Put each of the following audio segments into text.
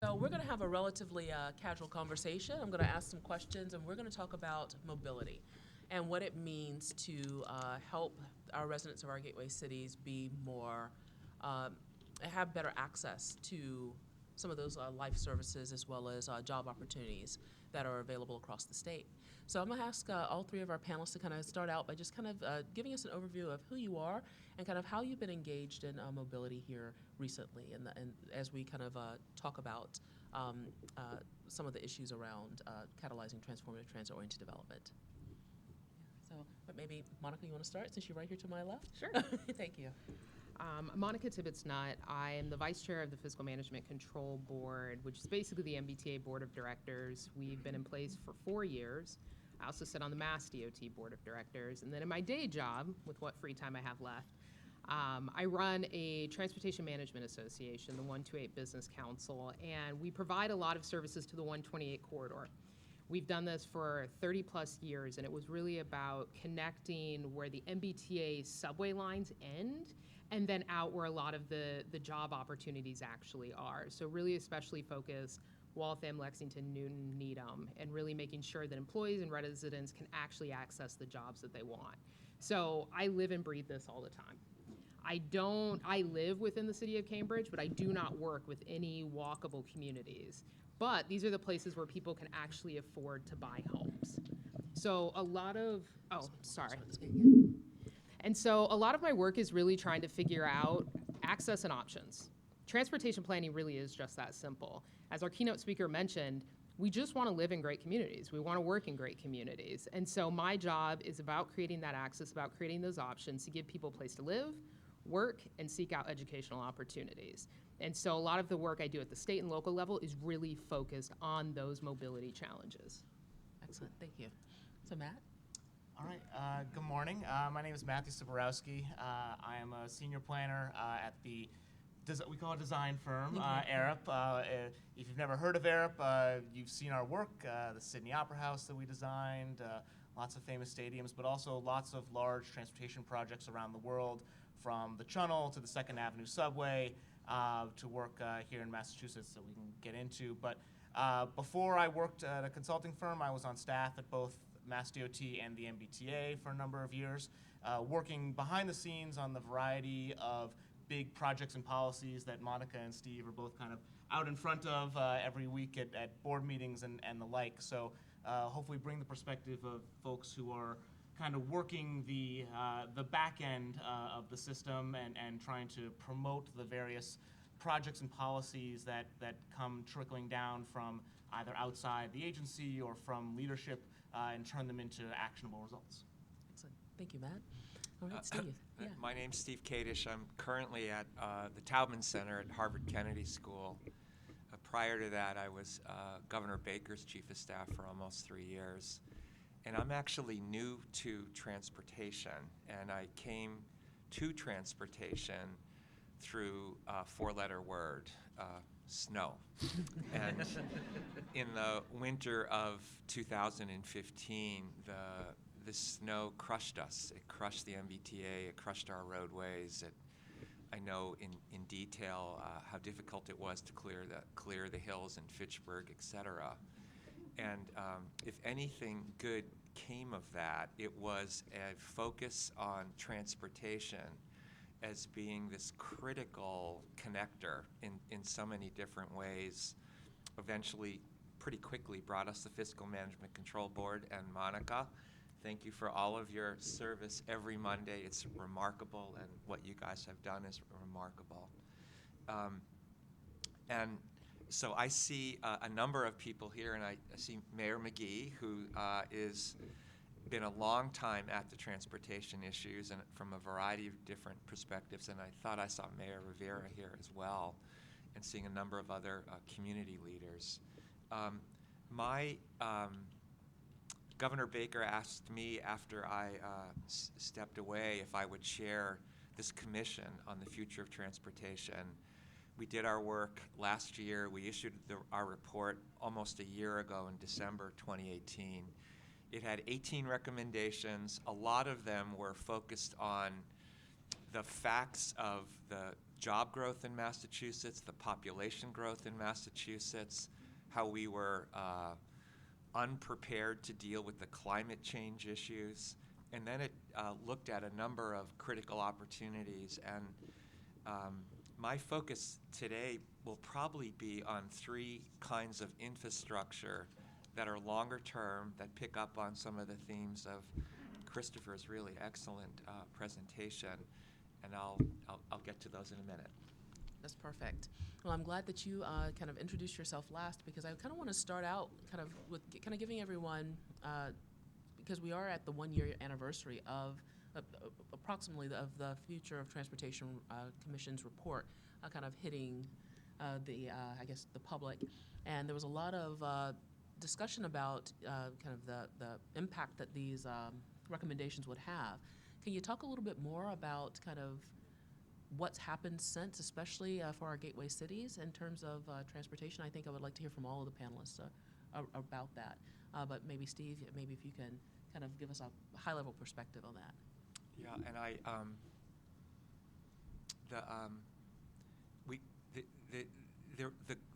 So we're going to have a relatively casual conversation. I'm going to ask some questions, and we're going to talk about mobility and what it means to help our residents of our gateway cities be more, have better access to some of those life services as well as job opportunities that are available across the state. So I'm going to ask all three of our panelists to kind of start out by just kind of giving us an overview of who you are and kind of how you've been engaged in mobility here recently, and as we kind of talk about some of the issues around catalyzing transformative transit-oriented development. So, but maybe, Monica, you want to start since you're right here to my left? Sure. Thank you. Monica Tibbetts-Nutt. I am the Vice Chair of the Fiscal Management Control Board, which is basically the MBTA Board of Directors. We've been in place for 4 years. I also sit on the Mass DOT Board of Directors. And then in my day job, with what free time I have left, I run a Transportation Management Association, the 128 Business Council, and we provide a lot of services to the 128 corridor. We've done this for 30 plus years, and it was really about connecting where the MBTA subway lines end and then out where a lot of the job opportunities actually are. So really especially focused Waltham, Lexington, Newton, Needham, and really making sure that employees and residents can actually access the jobs that they want. So I live and breathe this all the time. I live within the city of Cambridge, but I do not work with any walkable communities. But these are the places where people can actually afford to buy homes. So a lot of, And so a lot of my work is really trying to figure out access and options. Transportation planning really is just that simple. As our keynote speaker mentioned, we just want to live in great communities. We want to work in great communities. And so my job is about creating that access, about creating those options to give people a place to live, work, and seek out educational opportunities. And so a lot of the work I do at the state and local level is really focused on those mobility challenges. Excellent, thank you. So Matt? All right, good morning. My name is Matthew Soborowski. I am a senior planner at the, we call it design firm, Arup. If you've never heard of Arup, you've seen our work, the Sydney Opera House that we designed, lots of famous stadiums, but also lots of large transportation projects around the world, from the Channel to the 2nd Avenue subway, to work here in Massachusetts that we can get into. But before I worked at a consulting firm, I was on staff at both Mass DOT and the MBTA for a number of years, working behind the scenes on the variety of big projects and policies that Monica and Steve are both kind of out in front of every week at board meetings and the like. So hopefully bring the perspective of folks who are kind of working the back end of the system and trying to promote the various projects and policies that come trickling down from either outside the agency or from leadership and turn them into actionable results. Excellent, thank you, Matt. All right, Steve. Yeah. My name's Steve Kadish. I'm currently at the Taubman Center at Harvard Kennedy School. Prior to that, I was Governor Baker's chief of staff for almost 3 years. And I'm actually new to transportation, and I came to transportation through a 4-letter word, snow. And in the winter of 2015, the snow crushed us. It crushed the MBTA, it crushed our roadways. I know in detail how difficult it was to clear the hills in Fitchburg, et cetera. And if anything good came of that, it was a focus on transportation as being this critical connector in so many different ways. Eventually, pretty quickly, brought us the Fiscal Management Control Board. And Monica, thank you for all of your service every Monday. It's remarkable, and what you guys have done is remarkable. And so I see a number of people here, and I see Mayor McGee, who is been a long time at the transportation issues and from a variety of different perspectives, and I thought I saw Mayor Rivera here as well, and seeing a number of other community leaders. Governor Baker asked me after I stepped away if I would chair this commission on the future of transportation. We did our work last year. We issued our report almost a year ago in December 2018. It had 18 recommendations. A lot of them were focused on the facts of job growth in Massachusetts, the population growth in Massachusetts, how we were unprepared to deal with the climate change issues, and then it looked at a number of critical opportunities. And my focus today will probably be on three kinds of infrastructure that are longer term, that pick up on some of the themes of Christopher's really excellent presentation, and I'll get to those in a minute. That's perfect. Well, I'm glad that you kind of introduced yourself last, because I kind of want to start out kind of with kind of giving everyone, because we are at the 1-year anniversary of approximately of the Future of Transportation Commission's report kind of hitting I guess the public, and there was a lot of discussion about kind of the impact that these recommendations would have. Can you talk a little bit more about kind of what's happened since, especially for our gateway cities in terms of transportation? I think I would like to hear from all of the panelists about that. But maybe Steve, maybe if you can kind of give us a high-level perspective on that. Yeah, and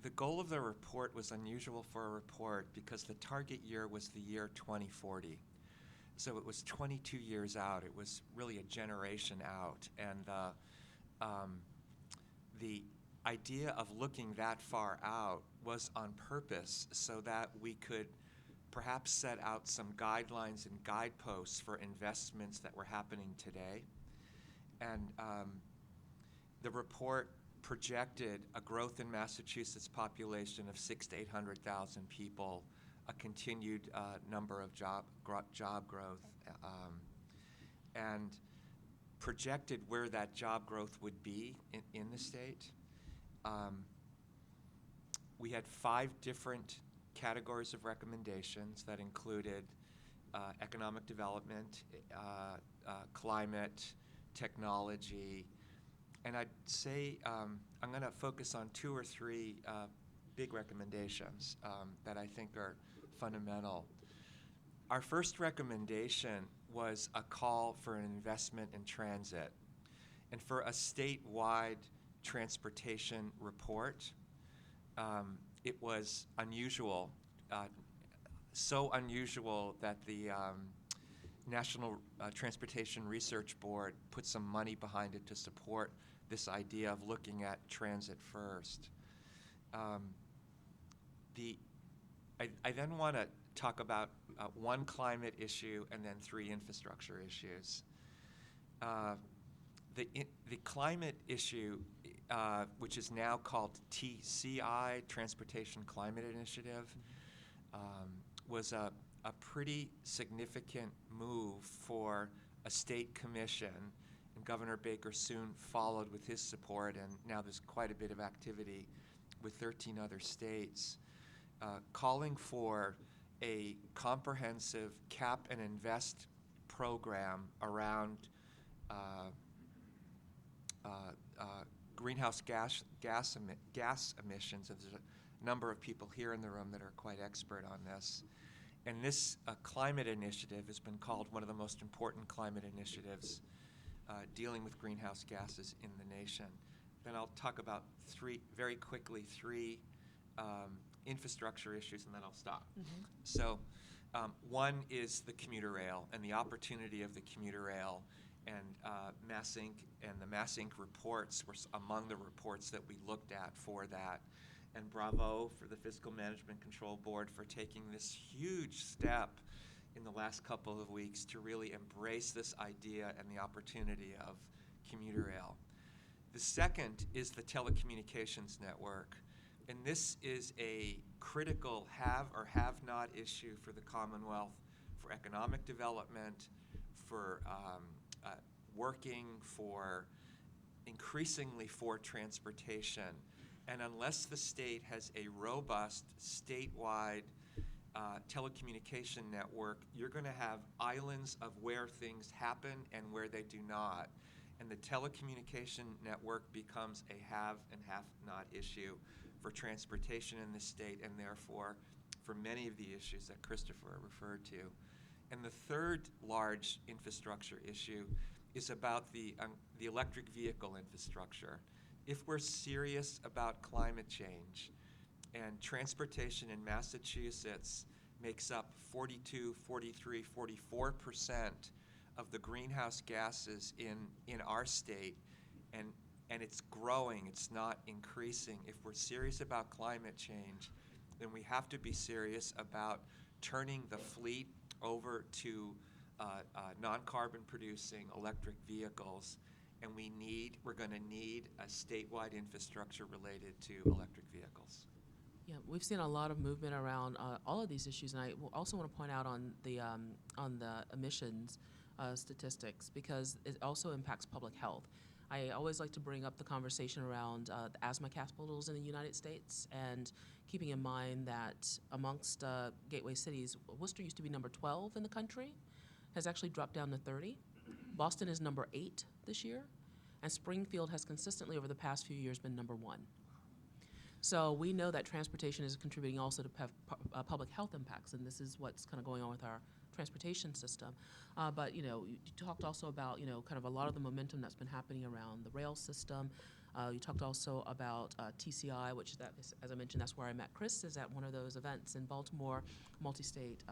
the goal of the report was unusual for a report because the target year was the year 2040. So it was 22 years out. It was really a generation out. And the idea of looking that far out was on purpose so that we could perhaps set out some guidelines and guideposts for investments that were happening today. And the report projected a growth in Massachusetts population of 600,000 to 800,000 people, a continued number of job growth, and projected where that job growth would be in the state. We had 5 different categories of recommendations that included economic development, climate, technology, and I'd say I'm going to focus on 2 or 3 big recommendations that I think are fundamental. Our first recommendation was a call for an investment in transit and for a statewide transportation report. It was unusual, so unusual that the National Transportation Research Board put some money behind it to support this idea of looking at transit first. I then want to talk about 1 climate issue and then 3 infrastructure issues. The climate issue, which is now called TCI, Transportation Climate Initiative, was a pretty significant move for a state commission, and Governor Baker soon followed with his support, and now there's quite a bit of activity with 13 other states, calling for a comprehensive cap and invest program around greenhouse gas emissions. And there's a number of people here in the room that are quite expert on this. And this climate initiative has been called one of the most important climate initiatives dealing with greenhouse gases in the nation. Then I'll talk about very quickly three infrastructure issues, and then I'll stop. Mm-hmm. So one is the commuter rail and the opportunity of the commuter rail. And Mass Inc. and the Mass Inc. reports were among the reports that we looked at for that. And bravo for the Fiscal Management Control Board for taking this huge step in the last couple of weeks to really embrace this idea and the opportunity of commuter rail. The second is the telecommunications network. And this is a critical have or have not issue for the Commonwealth, for economic development, for working, for increasingly for transportation. And unless the state has a robust statewide telecommunication network, you're going to have islands of where things happen and where they do not. And the telecommunication network becomes a have and have not issue for transportation in the state, and therefore for many of the issues that Christopher referred to. And the third large infrastructure issue is about the electric vehicle infrastructure. if we're serious about climate change, and transportation in Massachusetts makes up 42, 43, 44% of the greenhouse gases in our state, and it's growing, it's not increasing. If we're serious about climate change, then we have to be serious about turning the fleet over to non-carbon producing electric vehicles, and we're going to need a statewide infrastructure related to electric vehicles. Yeah, we've seen a lot of movement around all of these issues, and I also want to point out on the emissions statistics, because it also impacts public health. I always like to bring up the conversation around the asthma capitals in the United States, and keeping in mind that amongst gateway cities, Worcester used to be number 12 in the country, has actually dropped down to 30. Boston is number 8 this year, and Springfield has consistently over the past few years been number 1. So we know that transportation is contributing also to public health impacts, and this is what's kind of going on with our transportation system. But you talked also about kind of a lot of the momentum that's been happening around the rail system. You talked also about TCI, which that is, as I mentioned, that's where I met Chris, is at one of those events in Baltimore, multi-state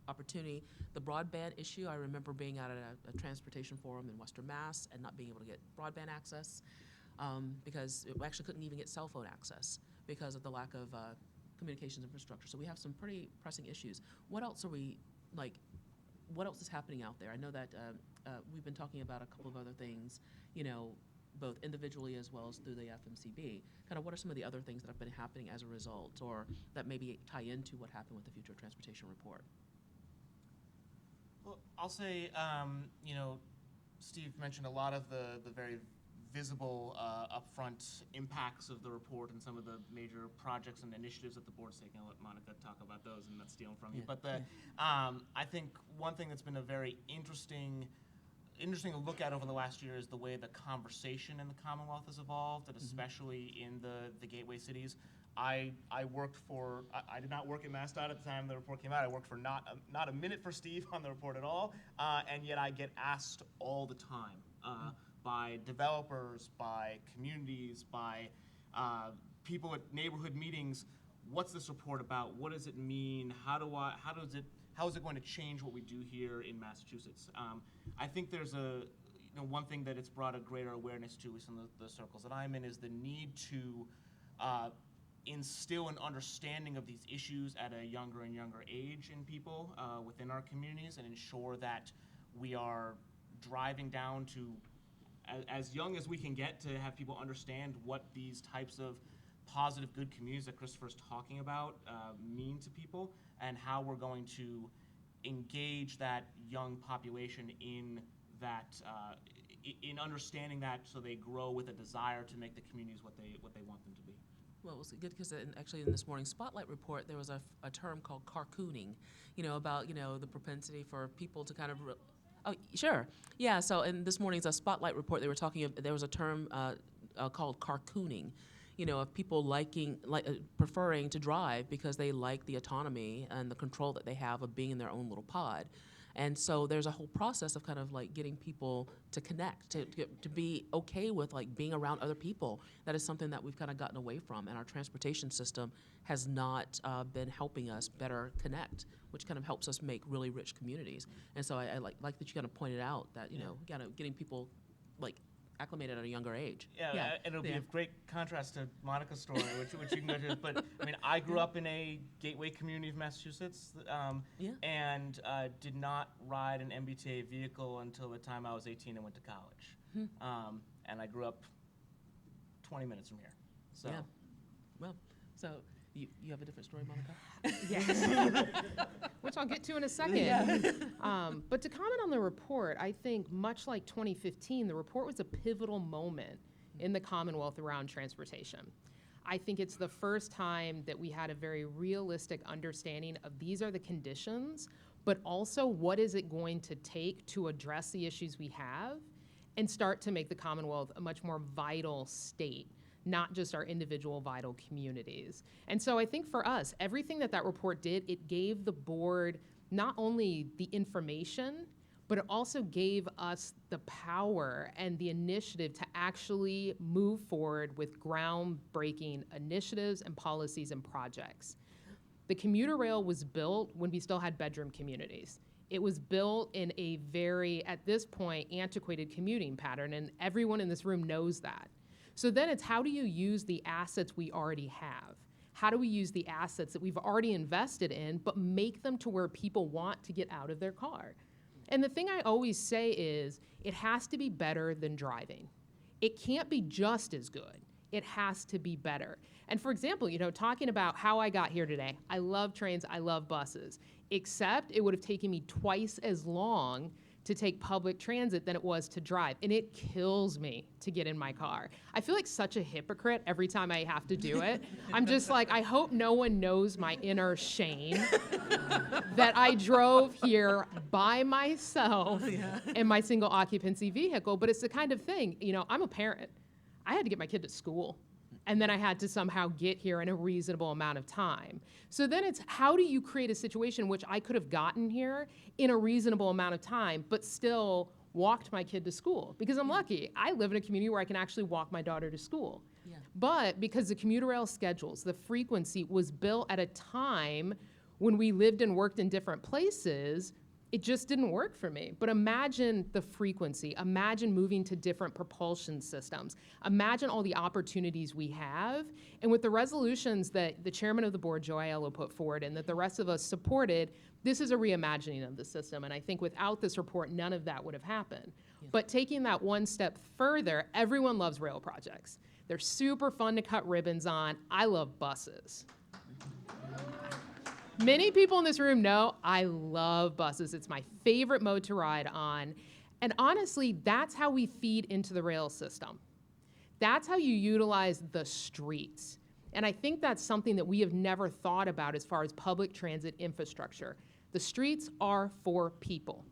opportunity. The broadband issue, I remember being at a transportation forum in Western Mass and not being able to get broadband access because we actually couldn't even get cell phone access because of the lack of communications infrastructure. So we have some pretty pressing issues. What else are we, what else is happening out there? I know that we've been talking about a couple of other things, both individually as well as through the FMCB. Kind of what are some of the other things that have been happening as a result, or that maybe tie into what happened with the Future Transportation Report? Well, I'll say, Steve mentioned a lot of the very visible upfront impacts of the report and some of the major projects and initiatives that the board's taking. I'll let Monica talk about those and not stealing from you. But I think one thing that's been a very interesting to look at over the last year is the way the conversation in the Commonwealth has evolved, and especially in the gateway cities. I did not work at MassDOT at the time the report came out. I worked for not a minute for Steve on the report at all, and yet I get asked all the time by developers, by communities, by people at neighborhood meetings, what's this report about? What does it mean? How is it going to change what we do here in Massachusetts? I think there's one thing that it's brought a greater awareness to, at least in the circles that I'm in, is the need to instill an understanding of these issues at a younger and younger age in people within our communities, and ensure that we are driving down to as young as we can get to have people understand what these types of positive, good communities that Christopher's talking about mean to people, and how we're going to engage that young population in that, in understanding that, so they grow with a desire to make the communities what they want them to be. Well, it was good because actually in this morning's Spotlight report, there was a term called Kooning, about, the propensity for people to kind of, oh, sure. Yeah, so in this morning's Spotlight report, they were talking, there was a term called Kooning, of people preferring to drive because they like the autonomy and the control that they have of being in their own little pod. And so there's a whole process of kind of getting people to connect, to be okay with being around other people. That is something that we've kind of gotten away from, and our transportation system has not been helping us better connect, which kind of helps us make really rich communities. And so I like that you kind of pointed out that, kind of getting people acclimated at a younger age. Yeah. And it'll be a great contrast to Monica's story, which you can go to. But I mean, I grew up in a gateway community of Massachusetts, and did not ride an MBTA vehicle until the time I was 18 and went to college. And I grew up 20 minutes from here. So. Yeah. Well, so you have a different story, Monica? Yes. Which I'll get to in a second. Yeah. But to comment on the report, I think much like 2015, the report was a pivotal moment in the Commonwealth around transportation. I think it's the first time that we had a very realistic understanding of these are the conditions, but also what is it going to take to address the issues we have and start to make the Commonwealth a much more vital state, not just our individual vital communities. And so I think for us, everything that report did, it gave the board not only the information, but it also gave us the power and the initiative to actually move forward with groundbreaking initiatives and policies and projects. The commuter rail was built when we still had bedroom communities. It was built in a very, at this point, antiquated commuting pattern, and everyone in this room knows that. So then it's, how do you use the assets we already have? How do we use the assets that we've already invested in, but make them to where people want to get out of their car? And the thing I always say is, it has to be better than driving. It can't be just as good. It has to be better. And for example, talking about how I got here today, I love trains, I love buses, except it would have taken me twice as long to take public transit than it was to drive. And it kills me to get in my car. I feel like such a hypocrite every time I have to do it. I'm just like, I hope no one knows my inner shame that I drove here by myself in my single occupancy vehicle. But it's the kind of thing, I'm a parent. I had to get my kid to school. And then I had to somehow get here in a reasonable amount of time. So then it's, how do you create a situation in which I could have gotten here in a reasonable amount of time, but still walked my kid to school? Because I'm lucky. I live in a community where I can actually walk my daughter to school. Yeah. But because the commuter rail schedules, the frequency was built at a time when we lived and worked in different places, it just didn't work for me. But imagine the frequency. Imagine moving to different propulsion systems. Imagine all the opportunities we have. And with the resolutions that the chairman of the board, Joe Aiello, put forward and that the rest of us supported, this is a reimagining of the system. And I think without this report, none of that would have happened. Yeah. But taking that one step further, everyone loves rail projects. They're super fun to cut ribbons on. I love buses. Many people in this room know I love buses. It's my favorite mode to ride on. And honestly, that's how we feed into the rail system. That's how you utilize the streets. And I think that's something that we have never thought about as far as public transit infrastructure. The streets are for people.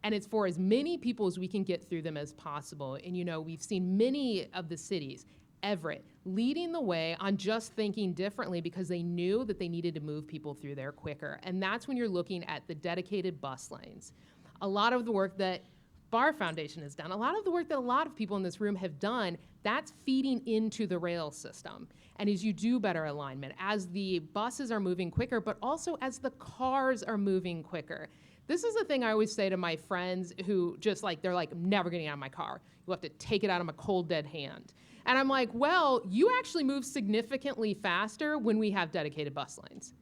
And it's for as many people as we can get through them as possible. And we've seen many of the cities, Everett, leading the way on just thinking differently because they knew that they needed to move people through there quicker. And that's when you're looking at the dedicated bus lanes. A lot of the work that Bar Foundation has done, a lot of the work that a lot of people in this room have done, that's feeding into the rail system. And as you do better alignment, as the buses are moving quicker, but also as the cars are moving quicker. This is the thing I always say to my friends who they're like, I'm never getting out of my car. You have to take it out of my cold, dead hand. And I'm like, well, you actually move significantly faster when we have dedicated bus lanes.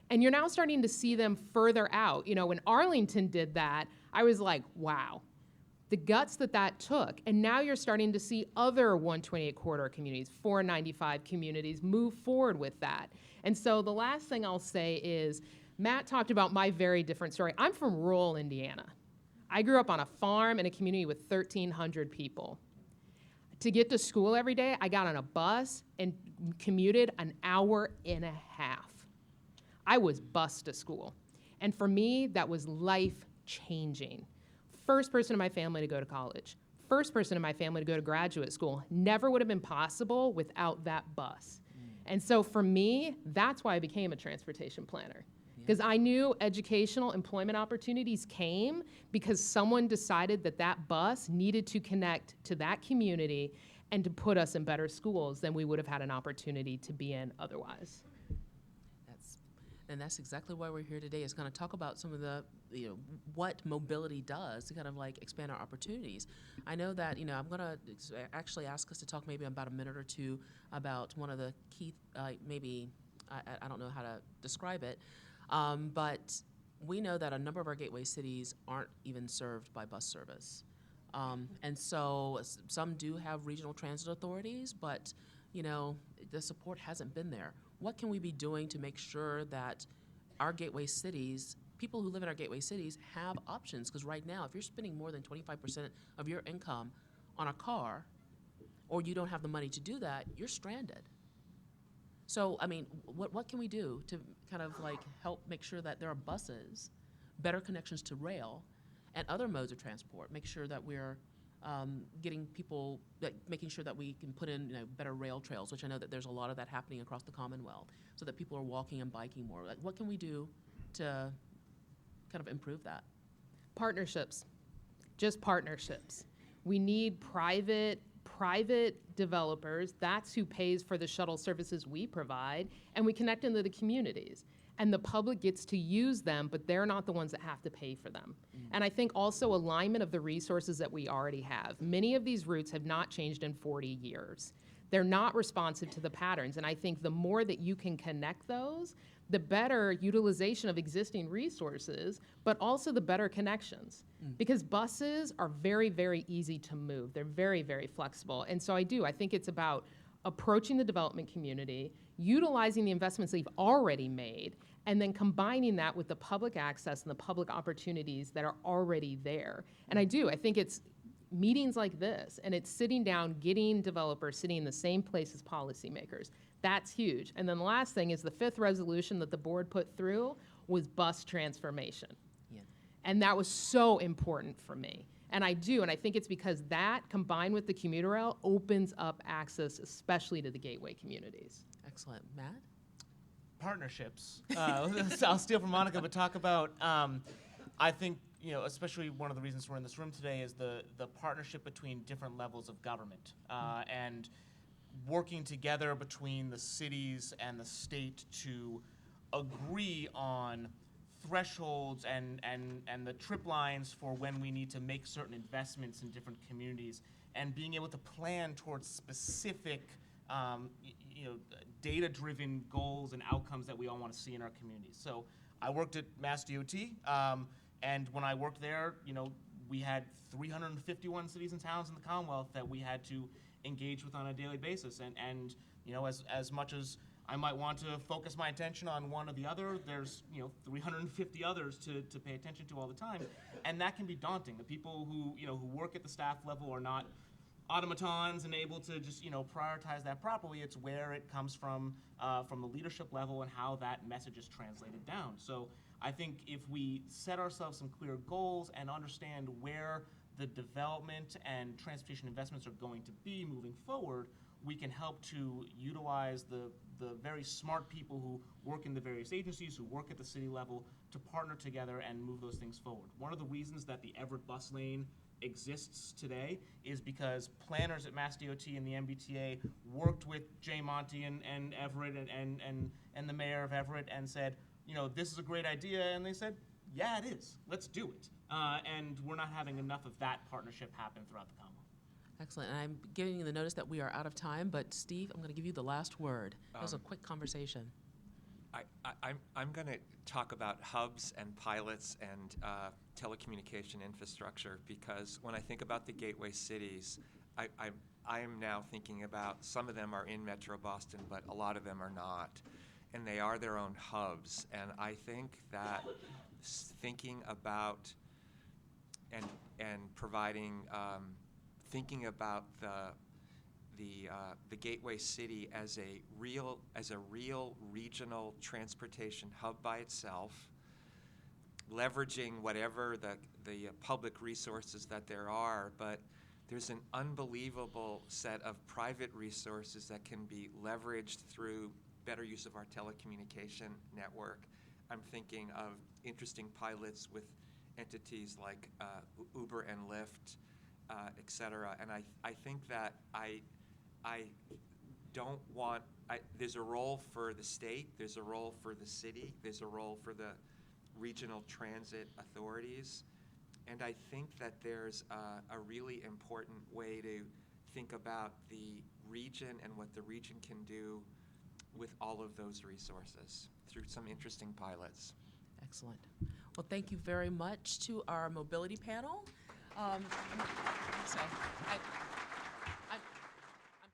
And you're now starting to see them further out. When Arlington did that, I was like, wow, the guts that took. And now you're starting to see other 128 corridor communities, 495 communities move forward with that. And so the last thing I'll say is, Matt talked about my very different story. I'm from rural Indiana. I grew up on a farm in a community with 1,300 people. To get to school every day, I got on a bus and commuted an hour and a half. I was bused to school. And for me, that was life-changing. First person in my family to go to college. First person in my family to go to graduate school. Never would have been possible without that bus. And so for me, that's why I became a transportation planner. Because I knew educational employment opportunities came because someone decided that bus needed to connect to that community and to put us in better schools than we would have had an opportunity to be in otherwise. That's exactly why we're here today, is kind of talk about some of the, what mobility does to kind of expand our opportunities. I know that, I'm going to actually ask us to talk maybe about a minute or two about one of the key, maybe, I don't know how to describe it, but we know that a number of our gateway cities aren't even served by bus service. And so some do have regional transit authorities, but the support hasn't been there. What can we be doing to make sure that our gateway cities, people who live in our gateway cities, have options? Because right now, if you're spending more than 25% of your income on a car, or you don't have the money to do that, you're stranded. So, what can we do to kind of help make sure that there are buses, better connections to rail, and other modes of transport? Make sure that we're getting people, making sure that we can put in better rail trails, which I know that there's a lot of that happening across the Commonwealth, so that people are walking and biking more. What can we do to kind of improve that? Partnerships, just partnerships. We need private developers. That's who pays for the shuttle services we provide, and we connect into the communities. And the public gets to use them, but they're not the ones that have to pay for them. And I think also alignment of the resources that we already have. Many of these routes have not changed in 40 years. They're not responsive to the patterns, and I think the more that you can connect those, the better utilization of existing resources, but also the better connections. Because buses are very, very easy to move. They're very, very flexible. And so I think it's about approaching the development community, utilizing the investments they've already made, and then combining that with the public access and the public opportunities that are already there. And I think it's meetings like this, and it's sitting down, getting developers sitting in the same place as policymakers. That's huge. And then the last thing is the 5th resolution that the board put through was bus transformation. Yeah. And that was so important for me. And I think it's because that, combined with the commuter rail, opens up access, especially to the gateway communities. Excellent. Matt? Partnerships. I'll steal from Monica, but talk about, I think, especially one of the reasons we're in this room today is the partnership between different levels of government and working together between the cities and the state to agree on thresholds and the trip lines for when we need to make certain investments in different communities, and being able to plan towards specific data-driven goals and outcomes that we all want to see in our communities. So I worked at Mass DOT, and when I worked there, we had 351 cities and towns in the Commonwealth that we had to engage with on a daily basis. And as much as I might want to focus my attention on one or the other, there's 350 others to pay attention to all the time, and that can be daunting. The people who work at the staff level are not automatons and able to just prioritize that properly. It's where it comes from the leadership level and how that message is translated down. So I think if we set ourselves some clear goals and understand where the development and transportation investments are going to be moving forward, we can help to utilize the very smart people who work in the various agencies, who work at the city level, to partner together and move those things forward. One of the reasons that the Everett bus lane exists today is because planners at Mass DOT and the MBTA worked with Jay Monty and Everett and the mayor of Everett and said, this is a great idea, and they said, yeah, it is. Let's do it. And we're not having enough of that partnership happen throughout the Commonwealth. Excellent. And I'm giving you the notice that we are out of time, but Steve, I'm going to give you the last word. That was a quick conversation. I'm going to talk about hubs and pilots and telecommunication infrastructure, because when I think about the gateway cities, I am now thinking about, some of them are in Metro Boston, but a lot of them are not. And they are their own hubs. And I think that thinking about and providing, thinking about the gateway city as a real regional transportation hub by itself, leveraging whatever the public resources that there are, but there's an unbelievable set of private resources that can be leveraged through better use of our telecommunication network. I'm thinking of interesting pilots with entities like Uber and Lyft, et cetera. And I think that I don't want, there's a role for the state, there's a role for the city, there's a role for the regional transit authorities. And I think that there's a really important way to think about the region and what the region can do with all of those resources through some interesting pilots. Excellent. Well, thank you very much to our mobility panel. So